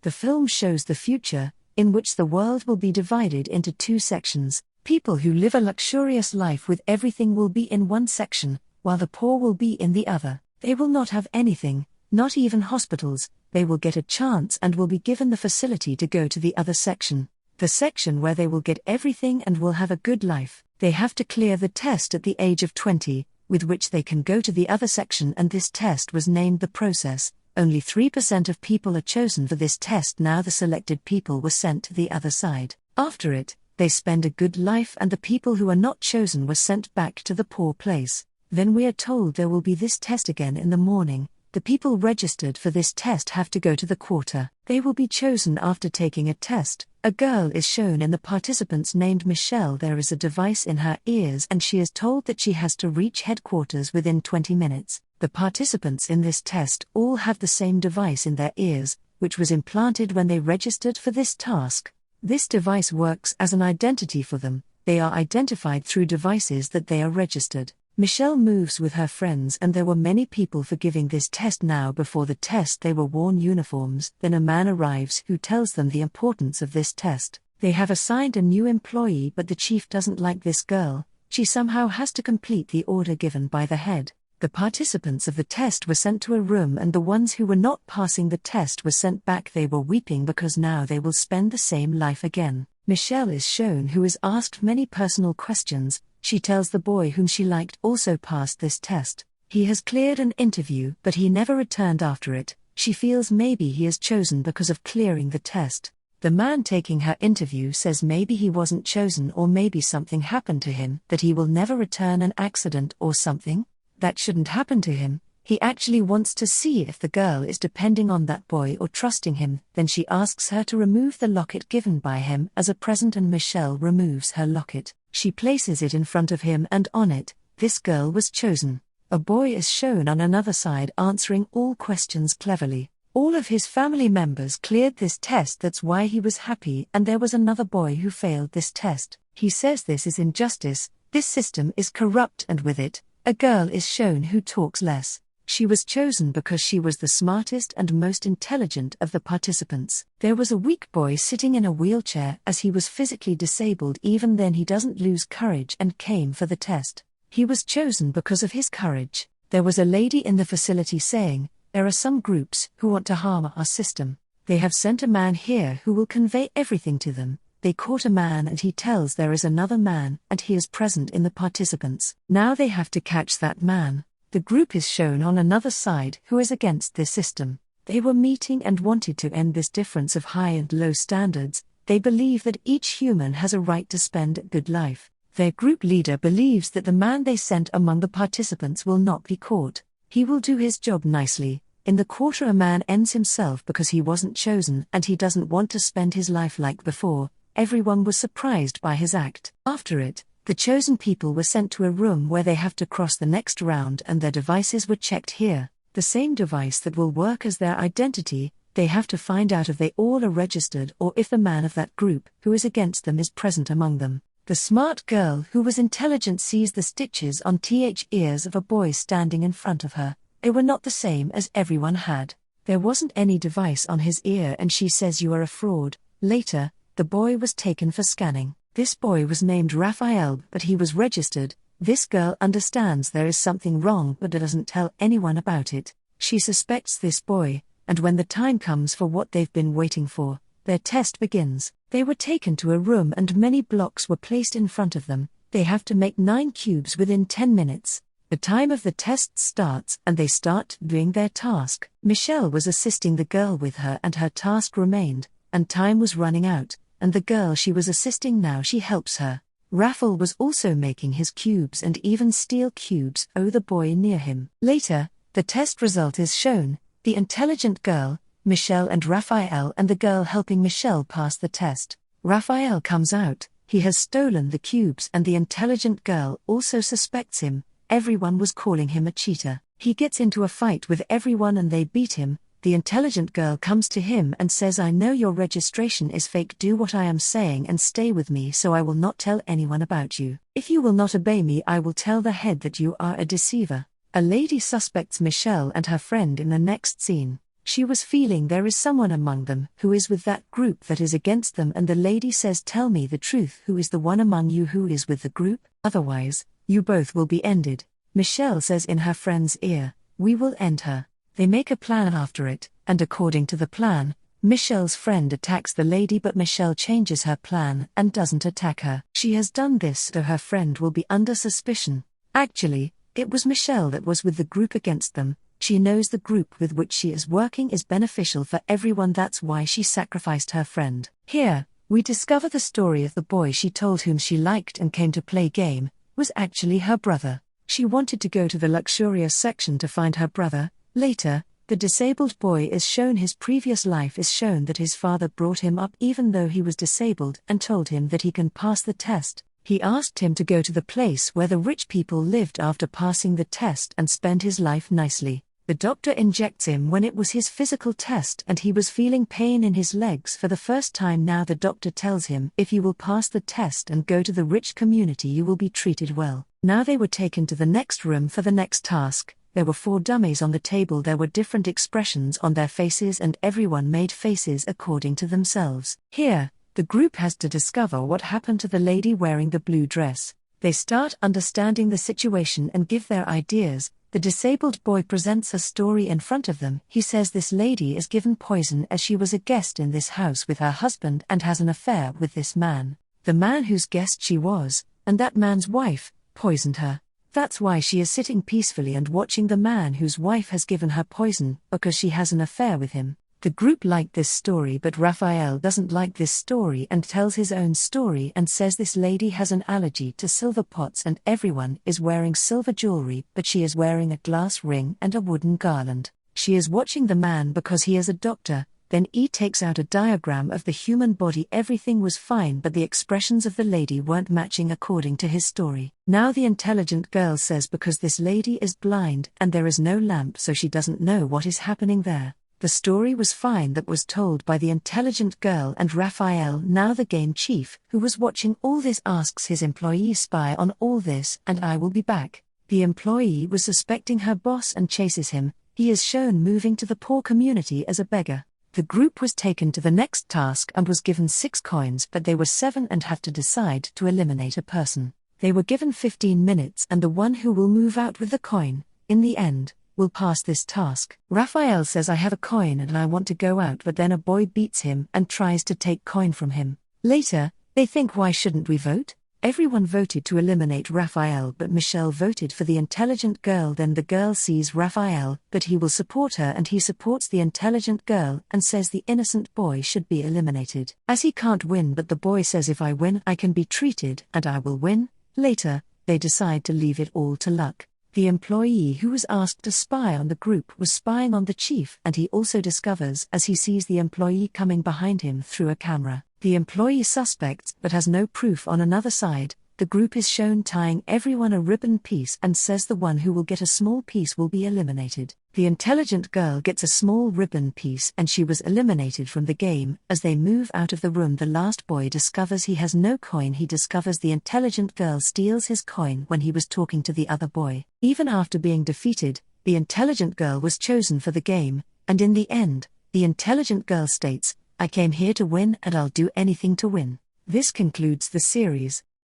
The film shows the future, in which the world will be divided into two sections. People who live a luxurious life with everything will be in one section, while the poor will be in the other. They will not have anything, not even hospitals. They will get a chance and will be given the facility to go to the other section. The section where they will get everything and will have a good life. They have to clear the test at the age of 20, with which they can go to the other section, and this test was named the process. Only 3% of people are chosen for this test. Now the selected people were sent to the other side. After it, they spend a good life, and the people who are not chosen were sent back to the poor place. Then we are told there will be this test again in the morning. The people registered for this test have to go to the quarter. They will be chosen after taking a test. A girl is shown in the participants named Michelle. There is a device in her ears and she is told that she has to reach headquarters within 20 minutes. The participants in this test all have the same device in their ears, which was implanted when they registered for this task. This device works as an identity for them. They are identified through devices that they are registered. Michelle moves with her friends, and there were many people for giving this test. Now before the test they were worn uniforms. Then a man arrives who tells them the importance of this test. They have assigned a new employee, but the chief doesn't like this girl. She somehow has to complete the order given by the head. The participants of the test were sent to a room, and the ones who were not passing the test were sent back. They were weeping because now they will spend the same life again. Michelle is shown, who is asked many personal questions. She tells the boy whom she liked also passed this test. He has cleared an interview, but he never returned after it. She feels maybe he is chosen because of clearing the test. The man taking her interview says maybe he wasn't chosen, or maybe something happened to him, that he will never return, an accident or something. That shouldn't happen to him. He actually wants to see if the girl is depending on that boy or trusting him. Then she asks her to remove the locket given by him as a present, and Michelle removes her locket. She places it in front of him, and on it, this girl was chosen. A boy is shown on another side answering all questions cleverly. All of his family members cleared this test, that's why he was happy, and there was another boy who failed this test. He says this is injustice, this system is corrupt, and with it, a girl is shown who talks less. She was chosen because she was the smartest and most intelligent of the participants. There was a weak boy sitting in a wheelchair as he was physically disabled. Even then he doesn't lose courage and came for the test. He was chosen because of his courage. There was a lady in the facility saying, "There are some groups who want to harm our system. They have sent a man here who will convey everything to them." They caught a man and he tells there is another man, and he is present in the participants. Now they have to catch that man. The group is shown on another side who is against this system. They were meeting and wanted to end this difference of high and low standards. They believe that each human has a right to spend a good life. Their group leader believes that the man they sent among the participants will not be caught. He will do his job nicely. In the quarter, a man ends himself because he wasn't chosen and he doesn't want to spend his life like before. Everyone was surprised by his act. After it, the chosen people were sent to a room where they have to cross the next round, and their devices were checked here. The same device that will work as their identity. They have to find out if they all are registered or if the man of that group who is against them is present among them. The smart girl who was intelligent sees the stitches on ears of a boy standing in front of her. They were not the same as everyone had. There wasn't any device on his ear, and she says you are a fraud. Later, the boy was taken for scanning. This boy was named Raphael, but he was registered. This girl understands there is something wrong but doesn't tell anyone about it. She suspects this boy, and when the time comes for what they've been waiting for, their test begins. They were taken to a room and many blocks were placed in front of them. They have to make 9 cubes within 10 minutes. The time of the test starts and they start doing their task. Michelle was assisting the girl with her and her task remained, and time was running out. And the girl she was assisting now, she helps her. Raphael was also making his cubes and even steel cubes the boy near him. Later, the test result is shown. The intelligent girl, Michelle, and Raphael, and the girl helping Michelle pass the test. Raphael comes out. He has stolen the cubes and the intelligent girl also suspects him. Everyone was calling him a cheater. He gets into a fight with everyone and they beat him. The intelligent girl comes to him and says, "I know your registration is fake. Do what I am saying and stay with me so I will not tell anyone about you. If you will not obey me, I will tell the head that you are a deceiver." A lady suspects Michelle and her friend in the next scene. She was feeling there is someone among them who is with that group that is against them, and the lady says, "Tell me the truth, who is the one among you who is with the group? Otherwise, you both will be ended." Michelle says in her friend's ear, "We will end her." They make a plan after it, and according to the plan, Michelle's friend attacks the lady, but Michelle changes her plan and doesn't attack her. She has done this so her friend will be under suspicion. Actually, it was Michelle that was with the group against them. She knows the group with which she is working is beneficial for everyone, that's why she sacrificed her friend. Here, we discover the story of the boy she told whom she liked and came to play game, was actually her brother. She wanted to go to the luxurious section to find her brother. Later, the disabled boy is shown his previous life is shown that his father brought him up even though he was disabled and told him that he can pass the test. He asked him to go to the place where the rich people lived after passing the test and spend his life nicely. The doctor injects him when it was his physical test and he was feeling pain in his legs for the first time. Now the doctor tells him, if you will pass the test and go to the rich community, you will be treated well. Now they were taken to the next room for the next task. There were 4 dummies on the table. There were different expressions on their faces and everyone made faces according to themselves. Here, the group has to discover what happened to the lady wearing the blue dress. They start understanding the situation and give their ideas. The disabled boy presents a story in front of them. He says this lady is given poison as she was a guest in this house with her husband and has an affair with this man. The man whose guest she was, and that man's wife, poisoned her. That's why she is sitting peacefully and watching the man whose wife has given her poison, because she has an affair with him. The group liked this story, but Raphael doesn't like this story and tells his own story and says this lady has an allergy to silver pots and everyone is wearing silver jewelry, but she is wearing a glass ring and a wooden garland. She is watching the man because he is a doctor. Then E takes out a diagram of the human body. Everything was fine, but the expressions of the lady weren't matching according to his story. Now the intelligent girl says because this lady is blind and there is no lamp, so she doesn't know what is happening there. The story was fine that was told by the intelligent girl and Raphael. Now the game chief, who was watching all this, asks his employee, "Spy on all this and I will be back." The employee was suspecting her boss and chases him. He is shown moving to the poor community as a beggar. The group was taken to the next task and was given 6 coins, but they were 7 and have to decide to eliminate a person. They were given 15 minutes and the one who will move out with the coin, in the end, will pass this task. Raphael says, "I have a coin and I want to go out," but then a boy beats him and tries to take coin from him. Later, they think, why shouldn't we vote? Everyone voted to eliminate Raphael, but Michelle voted for the intelligent girl. Then the girl sees Raphael, but he will support her and he supports the intelligent girl and says the innocent boy should be eliminated. As he can't win, but the boy says, "If I win, I can be treated and I will win." Later, they decide to leave it all to luck. The employee who was asked to spy on the group was spying on the chief, and he also discovers as he sees the employee coming behind him through a camera. The employee suspects but has no proof. On another side, the group is shown tying everyone a ribbon piece and says the one who will get a small piece will be eliminated. The intelligent girl gets a small ribbon piece and she was eliminated from the game. As they move out of the room, the last boy discovers he has no coin. He discovers the intelligent girl steals his coin when he was talking to the other boy. Even after being defeated, the intelligent girl was chosen for the game, and in the end, the intelligent girl states, "I came here to win and I'll do anything to win." This concludes the series.